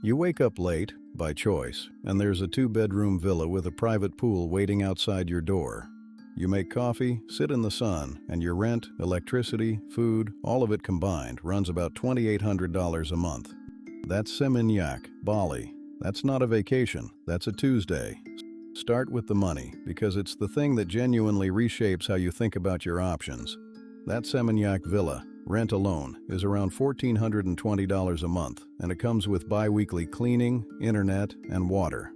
You wake up late, by choice, and there's a two-bedroom villa with a private pool waiting outside your door. You make coffee, sit in the sun, and your rent, electricity, food, all of it combined runs about $2,800 a month. That's Seminyak, Bali. That's not a vacation, that's a Tuesday. Start with the money, because it's the thing that genuinely reshapes how you think about your options. That Seminyak villa, rent alone, is around $1,420 a month, and it comes with bi-weekly cleaning, internet, and water.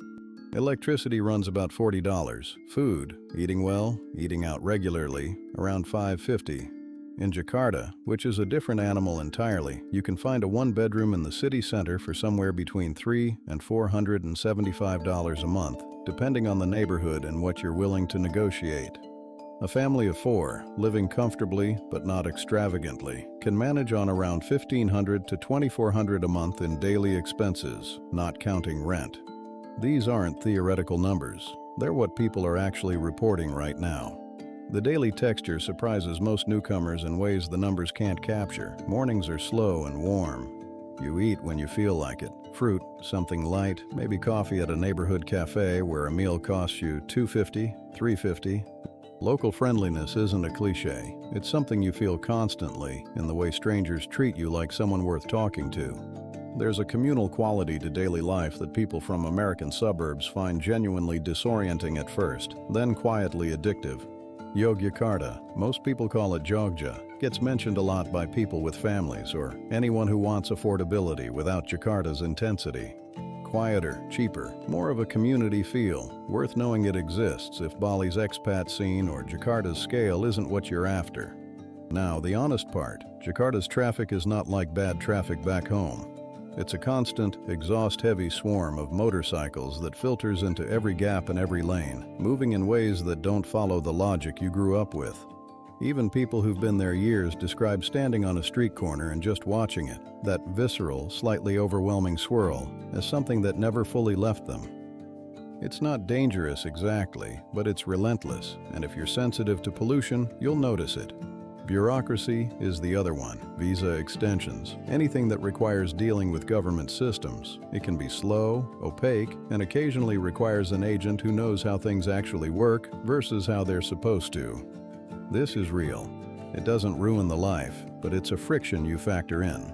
Electricity runs about $40. Food, eating well, eating out regularly, around $550. In Jakarta, which is a different animal entirely, you can find a one-bedroom in the city center for somewhere between $300 and $475 a month, depending on the neighborhood and what you're willing to negotiate. A family of 4, living comfortably but not extravagantly, can manage on around $1,500 to $2,400 a month in daily expenses, not counting rent. These aren't theoretical numbers. They're what people are actually reporting right now. The daily texture surprises most newcomers in ways the numbers can't capture. Mornings are slow and warm. You eat when you feel like it. Fruit, something light, maybe coffee at a neighborhood cafe where a meal costs you $250, $350. Local friendliness isn't a cliché. It's something you feel constantly in the way strangers treat you like someone worth talking to. There's a communal quality to daily life that people from American suburbs find genuinely disorienting at first, then quietly addictive. Yogyakarta, most people call it Jogja, gets mentioned a lot by people with families or anyone who wants affordability without Jakarta's intensity. Quieter, cheaper, more of a community feel, worth knowing it exists if Bali's expat scene or Jakarta's scale isn't what you're after. Now, the honest part, Jakarta's traffic is not like bad traffic back home. It's a constant, exhaust-heavy swarm of motorcycles that filters into every gap in every lane, moving in ways that don't follow the logic you grew up with. Even people who've been there years describe standing on a street corner and just watching it, that visceral, slightly overwhelming swirl, as something that never fully left them. It's not dangerous exactly, but it's relentless, and if you're sensitive to pollution, you'll notice it. Bureaucracy is the other one. Visa extensions, anything that requires dealing with government systems. It can be slow, opaque, and occasionally requires an agent who knows how things actually work versus how they're supposed to. This is real. It doesn't ruin the life, but it's a friction you factor in.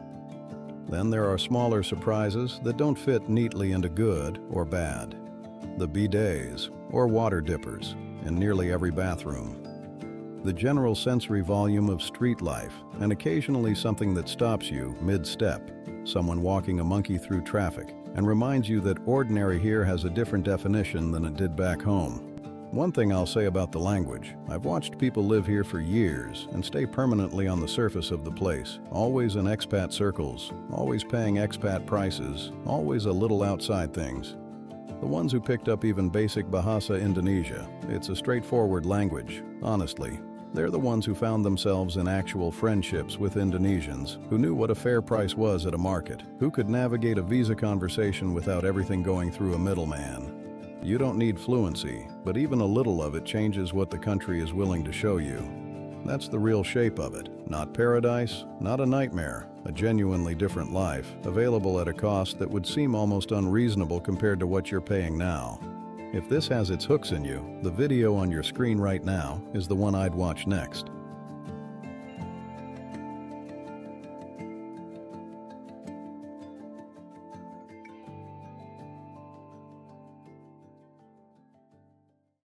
Then there are smaller surprises that don't fit neatly into good or bad. The bidets, or water dippers, in nearly every bathroom. The general sensory volume of street life, and occasionally something that stops you mid-step, someone walking a monkey through traffic, and reminds you that ordinary here has a different definition than it did back home. One thing I'll say about the language, I've watched people live here for years and stay permanently on the surface of the place, always in expat circles, always paying expat prices, always a little outside things. The ones who picked up even basic Bahasa Indonesia, it's a straightforward language, honestly. They're the ones who found themselves in actual friendships with Indonesians, who knew what a fair price was at a market, who could navigate a visa conversation without everything going through a middleman. You don't need fluency, but even a little of it changes what the country is willing to show you. That's the real shape of it. Not paradise, not a nightmare, a genuinely different life, available at a cost that would seem almost unreasonable compared to what you're paying now. If this has its hooks in you, the video on your screen right now is the one I'd watch next.